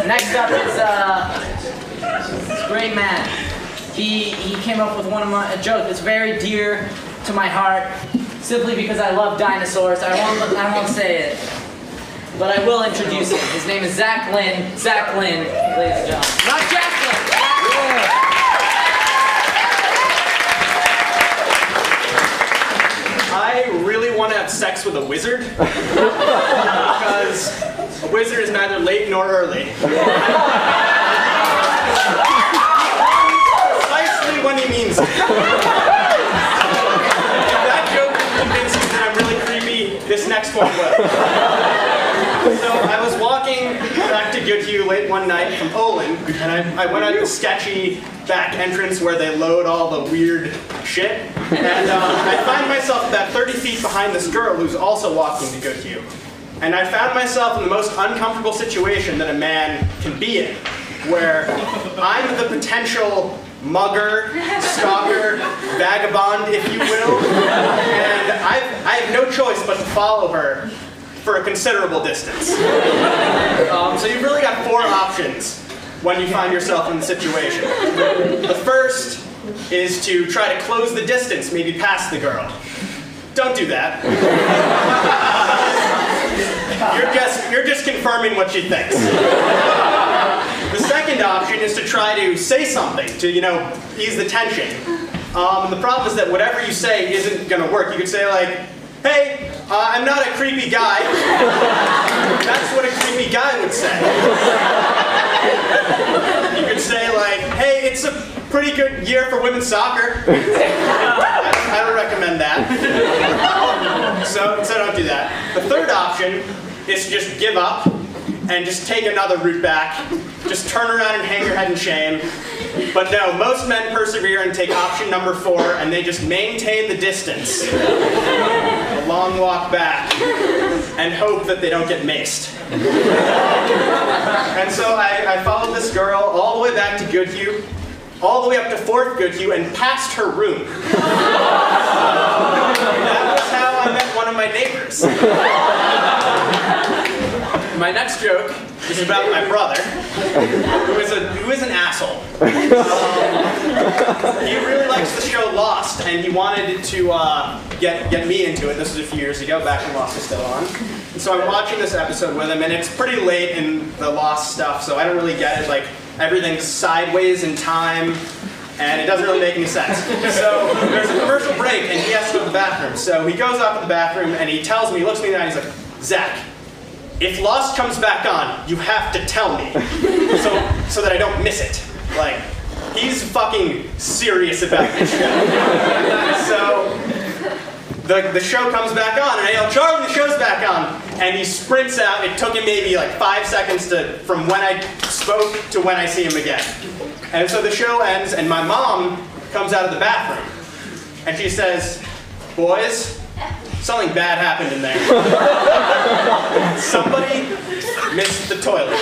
Next up is this great man. He came up with a joke that's very dear to my heart, simply because I love dinosaurs. I won't say it, but I will introduce him. His name is Zach Lynn. Zach Lynn, ladies and gentlemen. Not Jacqueline. I really want to have sex with a wizard because a wizard is neither late nor early. Precisely when he means it. If that joke convinces you that I'm really creepy, this next one will. So I was walking back to Goodhue late one night from Olin, and I went out the sketchy back entrance where they load all the weird shit, and I find myself about 30 feet behind this girl who's also walking to Goodhue. And I found myself in the most uncomfortable situation that a man can be in, where I'm the potential mugger, stalker, vagabond, if you will, and I have no choice but to follow her for a considerable distance. So you've really got 4 options when you find yourself in the situation. The first is to try to close the distance, maybe past the girl. Don't do that. You're just confirming what she thinks. The second option is to try to say something to, ease the tension. The problem is that whatever you say isn't going to work. You could say like, hey, I'm not a creepy guy. That's what a creepy guy would say. You could say like, hey, it's a pretty good year for women's soccer. I don't recommend that. So don't do that. The third option is to just give up and just take another route back. Just turn around and hang your head in shame. But no, most men persevere and take option number 4, and they just maintain the distance. A long walk back, and hope that they don't get maced. And so I followed this girl all the way back to Goodhue, all the way up to 4th Goodhue, and past her room. That was how I met one of my neighbors. My next joke is about my brother, who is an asshole. He really likes the show Lost, and he wanted to get me into it. This was a few years ago, back when Lost was still on. And so I'm watching this episode with him, and it's pretty late in the Lost stuff, so I don't really get it. Like, everything's sideways in time, and it doesn't really make any sense. So there's a commercial break, and he has to go to the bathroom. So he goes up to the bathroom, and he tells me, he looks me in the eye, and he's like, Zach, if Lost comes back on, you have to tell me, so that I don't miss it. Like, he's fucking serious about this show. So the show comes back on, and I yell, Charlie, the show's back on. And he sprints out. It took him maybe like 5 seconds from when I spoke to when I see him again. And so the show ends, and my mom comes out of the bathroom, and she says, boys, something bad happened in there. Somebody missed the toilet.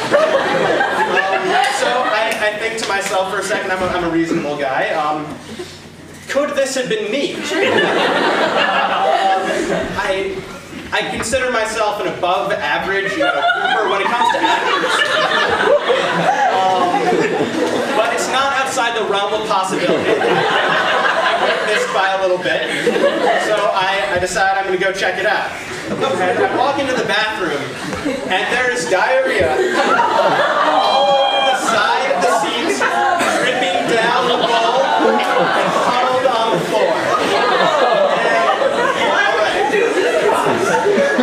So I think to myself for a second, I'm a reasonable guy. Could this have been me? I consider myself an above average Cooper when it comes to actors. But it's not outside the realm of possibility. I missed by a little bit. So I decide I'm going to go check it out. And I walk into the bathroom, and there is diarrhea all over the side of the seats, dripping down the bowl, and puddled on the floor.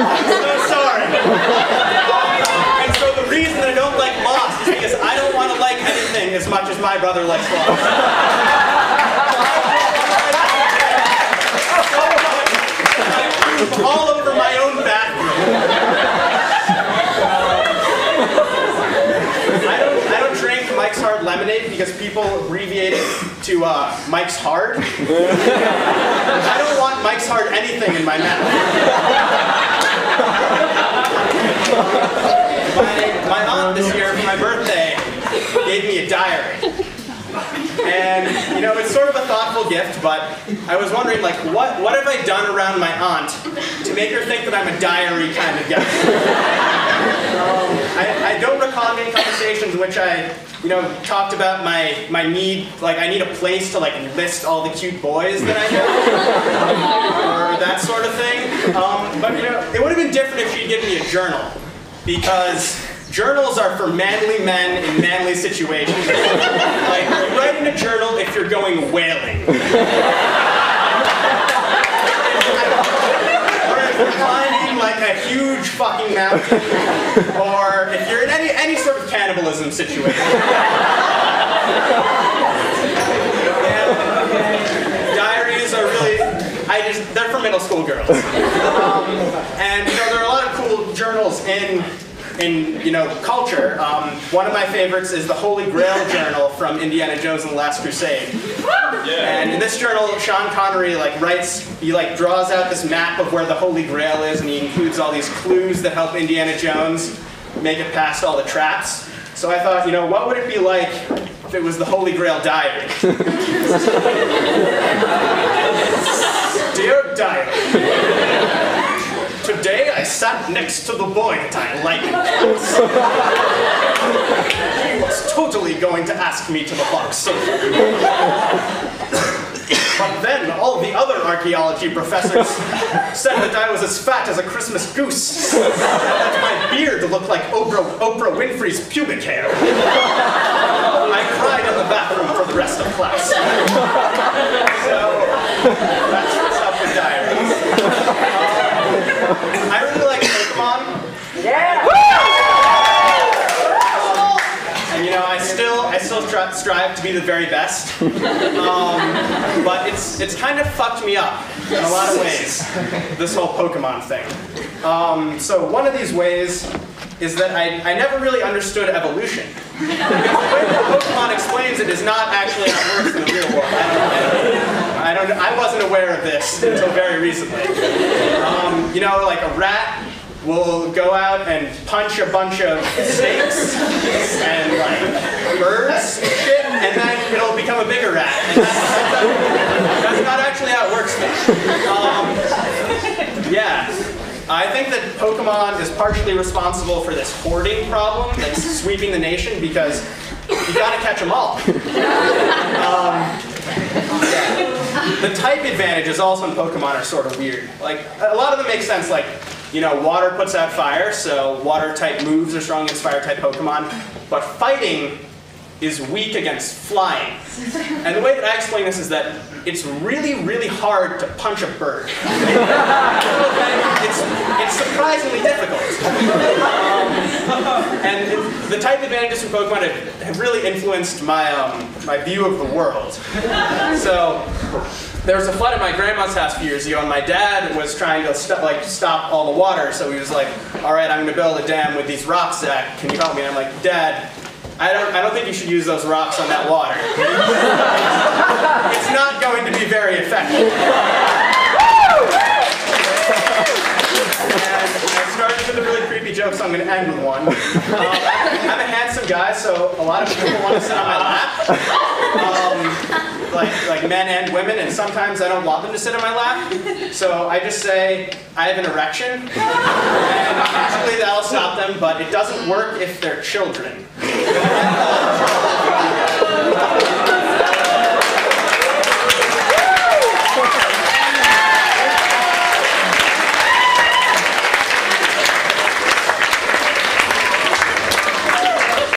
I'm so sorry. And so the reason that I don't like Lost is because I don't want to like anything as much as my brother likes Lost. All over my own bathroom. I don't drink Mike's Hard Lemonade because people abbreviate it to Mike's Hard. I don't want Mike's Hard anything in my mouth. My aunt this year for my birthday gave me a diary. And, it's sort of a thoughtful gift, but I was wondering, like, what have I done around my aunt to make her think that I'm a diary kind of guy? I don't recall many conversations in which I, talked about my need, I need a place to list all the cute boys that I know, or that sort of thing. But it would have been different if she'd given me a journal, because journals are for manly men in manly situations. You write in a journal if you're going whaling. Climbing a huge fucking mountain, or if you're in any sort of cannibalism situation. Diaries are really, they're for middle school girls. And there are a lot of cool journals in culture. One of my favorites is the Holy Grail Journal from Indiana Jones and the Last Crusade. And in this journal, Sean Connery writes, he draws out this map of where the Holy Grail is, and he includes all these clues that help Indiana Jones make it past all the traps. So I thought, what would it be like if it was the Holy Grail Diary? Dear Diary, today I sat next to the boy that I like in class. He was totally going to ask me to the box sofa. But then all the other archaeology professors said that I was as fat as a Christmas goose, and that my beard looked like Oprah Winfrey's pubic hair. I cried in the bathroom for the rest of class. So that's what's up with diaries. I really like Pokemon. Yeah! And I still strive to be the very best. But it's kind of fucked me up in a lot of ways, this whole Pokemon thing. So one of these ways is that I never really understood evolution. Because the way that Pokemon explains it is not actually how it works in the real world. I wasn't aware of this until very recently. A rat will go out and punch a bunch of snakes and birds and shit, and then it'll become a bigger rat. And that's not actually how it works, man. I think that Pokemon is partially responsible for this hoarding problem that's sweeping the nation, because you gotta catch them all. The type advantages also in Pokemon are sort of weird. A lot of them make sense, water puts out fire, so water-type moves are strong against fire-type Pokemon, but fighting is weak against flying. And the way that I explain this is that it's really, really hard to punch a bird. It's surprisingly difficult. And the type advantages from Pokemon have really influenced my view of the world. So there was a flood at my grandma's house a few years ago, and my dad was trying to stop all the water. So he was like, "All right, I'm going to build a dam with these rocks, Zach. Can you help me?" And I'm like, "Dad, I don't think you should use those rocks on that water. It's not going to be very effective." And I started with a really creepy joke, so I'm going to end with one. I'm a handsome guy, so a lot of people want to sit on my lap. Like men and women, and sometimes I don't want them to sit on my lap. So I just say, "I have an erection," and usually that'll stop them, but it doesn't work if they're children.